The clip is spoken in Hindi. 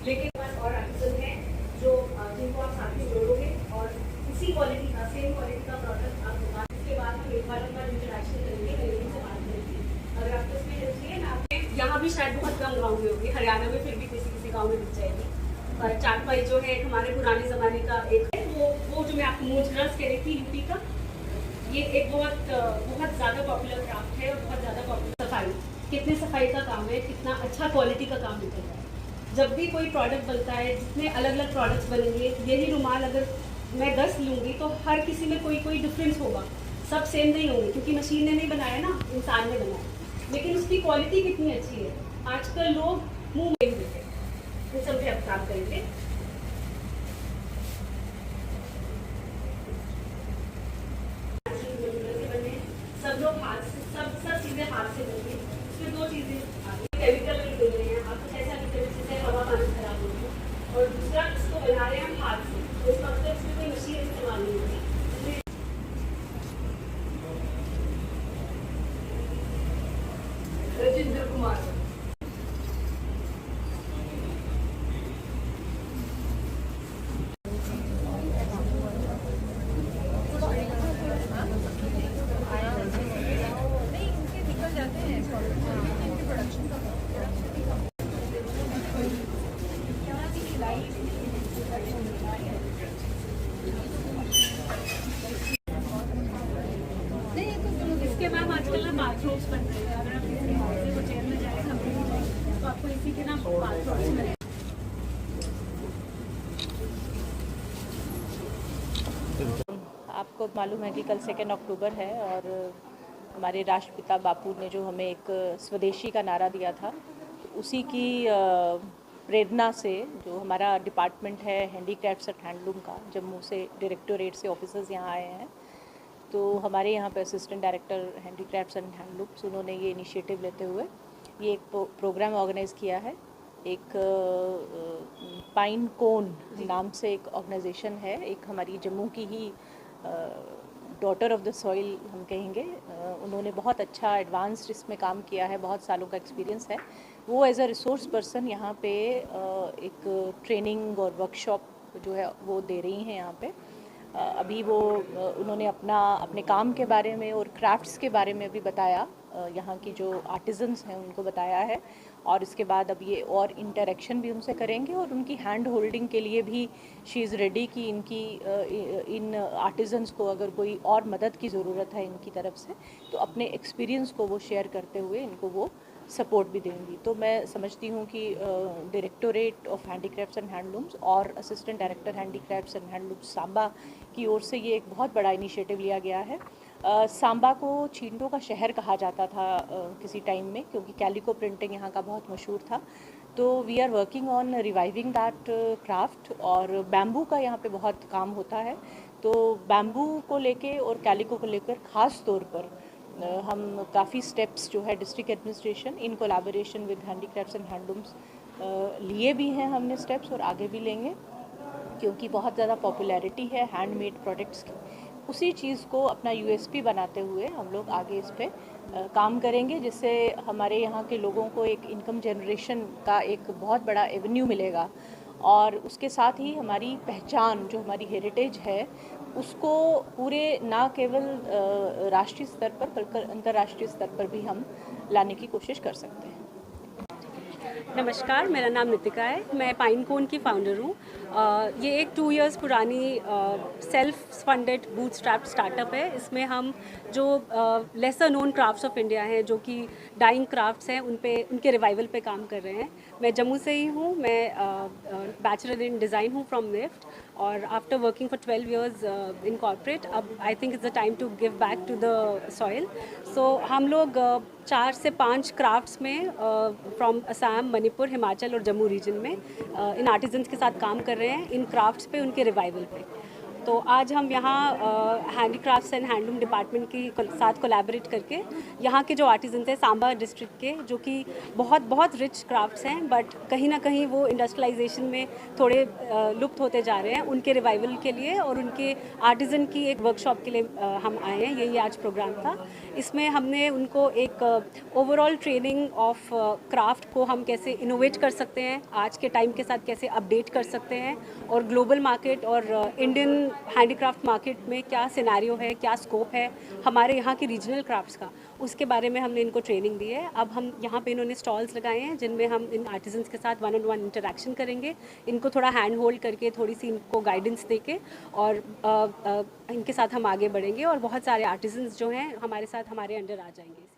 लेकिन और आर्टिसन हैं जो जिनको आप साथ में जोड़ोगे और इसी क्वालिटी का सेम क्वालिटी का प्रोडक्ट आप होगा। इसके बाद हम एक बार इंटरेक्शन करेंगे, मैनेजमेंट से बात करेंगे। अगर आपको इसमें हेल्प चाहिए ना, आपके यहाँ भी शायद बहुत कम गाँव में होगी, हरियाणा में फिर भी किसी किसी गाँव में दिख जाएगी। चारपाई जो है हमारे पुराने ज़माने का एक है, वो जो मैं आपको मूंछ कह रही थी यूपी का, ये एक बहुत ज़्यादा पॉपुलर क्राफ्ट है और बहुत ज़्यादा पॉपुलर। सफाई, कितनी सफाई का काम है, कितना अच्छा क्वालिटी का काम निकल रहा है। जब भी कोई प्रोडक्ट बनता है, जितने अलग अलग प्रोडक्ट्स बनेंगे, यही रुमाल अगर मैं 10 लूँगी तो हर किसी में कोई डिफरेंस होगा, सब सेम नहीं होंगे, क्योंकि मशीन ने नहीं बनाया ना, इंसान ने बनाया। लेकिन उसकी क्वालिटी कितनी अच्छी है, आजकल लोग मुँह में देते हैं। इन सब पे अब काम करेंगे। सब लोग हाथ से, सब चीज़ें हाथ से बनेंगी। इसमें 2 चीज़ें केमिकल भी दे रहे हैं, आप कुछ ऐसा नहीं करें जिससे हवा पानी खराब होगी, और दूसरा इसको बना रहे हैं हम हाथ से, तो इसका मतलब इसमें कोई मशीन इस्तेमाल नहीं होगी। राजेंद्र कुमार इसके बाद आजकल ना बाथरूम्स बन रहे हैं। अगर आप किसी हाउस को चेयर में जाए तो आपको इसी के ना बाथरूम्स मिलेंगे। आपको मालूम है कि कल 2 अक्टूबर है और हमारे राष्ट्रपिता बापू ने जो हमें एक स्वदेशी का नारा दिया था, तो उसी की प्रेरणा से जो हमारा डिपार्टमेंट है हैंडीक्राफ्ट्स एंड हैंडलूम का, जम्मू से डायरेक्टोरेट से ऑफिसर्स यहाँ आए हैं। तो हमारे यहाँ पे assistant director handicrafts and handlooms, उन्होंने ये इनिशिएटिव लेते हुए ये एक प्रोग्राम ऑर्गेनाइज़ किया है। एक पाइन कोन नाम से एक ऑर्गेनाइजेशन है, एक हमारी जम्मू की ही डॉटर ऑफ द सॉइल हम कहेंगे। उन्होंने बहुत अच्छा एडवांस्ड इसमें काम किया है, बहुत सालों का एक्सपीरियंस है। वो एज अ रिसोर्स पर्सन यहाँ पे एक ट्रेनिंग और वर्कशॉप जो है वो दे रही हैं यहाँ पे। अभी वो उन्होंने अपने काम के बारे में और क्राफ्ट्स के बारे में भी बताया, यहाँ की जो आर्टिजन्स हैं उनको बताया है। और इसके बाद अब ये और इंटरेक्शन भी उनसे करेंगे और उनकी हैंड होल्डिंग के लिए भी शी इज़ रेडी कि इन आर्टिजन्स को अगर कोई और मदद की ज़रूरत है इनकी तरफ से, तो अपने एक्सपीरियंस को वो शेयर करते हुए इनको वो सपोर्ट भी देंगी। तो मैं समझती हूँ कि directorate of handicrafts and handlooms और assistant director handicrafts and handlooms Samba की ओर से ये एक बहुत बड़ा इनिशिएटिव लिया गया है। सांबा को छींटों का शहर कहा जाता था किसी टाइम में, क्योंकि कैलिको प्रिंटिंग यहाँ का बहुत मशहूर था। तो we are working on reviving that craft, और बैम्बू का यहाँ पे बहुत काम होता है। तो बैम्बू को लेके और कैलिको को लेकर ख़ास तौर पर हम काफ़ी स्टेप्स जो है district administration in collaboration with handicrafts and handlooms लिए भी हैं हमने स्टेप्स, और आगे भी लेंगे, क्योंकि बहुत ज़्यादा पॉपुलैरिटी है हैंडमेड प्रोडक्ट्स की। उसी चीज़ को अपना यूएसपी बनाते हुए हम लोग आगे इस पर काम करेंगे, जिससे हमारे यहाँ के लोगों को एक इनकम जनरेशन का एक बहुत बड़ा एवेन्यू मिलेगा। और उसके साथ ही हमारी पहचान, जो हमारी हेरिटेज है, उसको पूरे ना केवल राष्ट्रीय स्तर पर बल्कि अंतर्राष्ट्रीय स्तर पर भी हम लाने की कोशिश कर सकते हैं। नमस्कार, मेरा नाम नितिका है, मैं पाइन कोन की फाउंडर हूँ। ये एक 2 इयर्स पुरानी सेल्फ फंडेड बूटस्ट्रैप स्टार्टअप है। इसमें हम जो lesser known crafts of India हैं, जो कि डाइंग क्राफ्ट्स हैं, उनके रिवाइवल पे काम कर रहे हैं। मैं जम्मू से ही हूँ, मैं बैचलर इन डिज़ाइन हूँ फ्रॉम निफ्ट, और after working for 12 years in corporate, अब I think it's the time to give back to the soil. So हम लोग 4 से 5 क्राफ्ट्स में फ्रॉम असम, मणिपुर, हिमाचल और जम्मू रीजन में इन आर्टिजन्स के साथ काम कर रहे हैं, इन क्राफ्ट्स पे, उनके रिवाइवल पे। तो आज हम यहाँ हैंडीक्राफ्ट्स एंड हैंडलूम डिपार्टमेंट के साथ कोलैबोरेट करके यहाँ के जो आर्टिजन्स हैं सांबा डिस्ट्रिक्ट के, जो कि बहुत बहुत रिच क्राफ्ट्स हैं, बट कहीं ना कहीं वो इंडस्ट्रियलाइजेशन में थोड़े लुप्त होते जा रहे हैं, उनके रिवाइवल के लिए और उनके आर्टिजन की एक वर्कशॉप के लिए हम आए हैं। यही आज प्रोग्राम था। इसमें हमने उनको एक ओवरऑल ट्रेनिंग ऑफ क्राफ्ट को हम कैसे इनोवेट कर सकते हैं, आज के टाइम के साथ कैसे अपडेट कर सकते हैं, और ग्लोबल मार्केट और इंडियन हैंडीक्राफ्ट मार्केट में क्या सिनेरियो है, क्या स्कोप है हमारे यहाँ की रीजनल क्राफ्ट्स का, उसके बारे में हमने इनको ट्रेनिंग दी है। अब हम यहाँ पे इन्होंने स्टॉल्स लगाए हैं जिनमें हम इन आर्टिजन्स के साथ 1-on-1 इंटरेक्शन करेंगे, इनको थोड़ा हैंड होल्ड करके, थोड़ी सी इनको गाइडेंस देके, और इनके साथ हम आगे बढ़ेंगे और बहुत सारे आर्टिजन्स जो हैं हमारे साथ हमारे अंडर आ जाएंगे।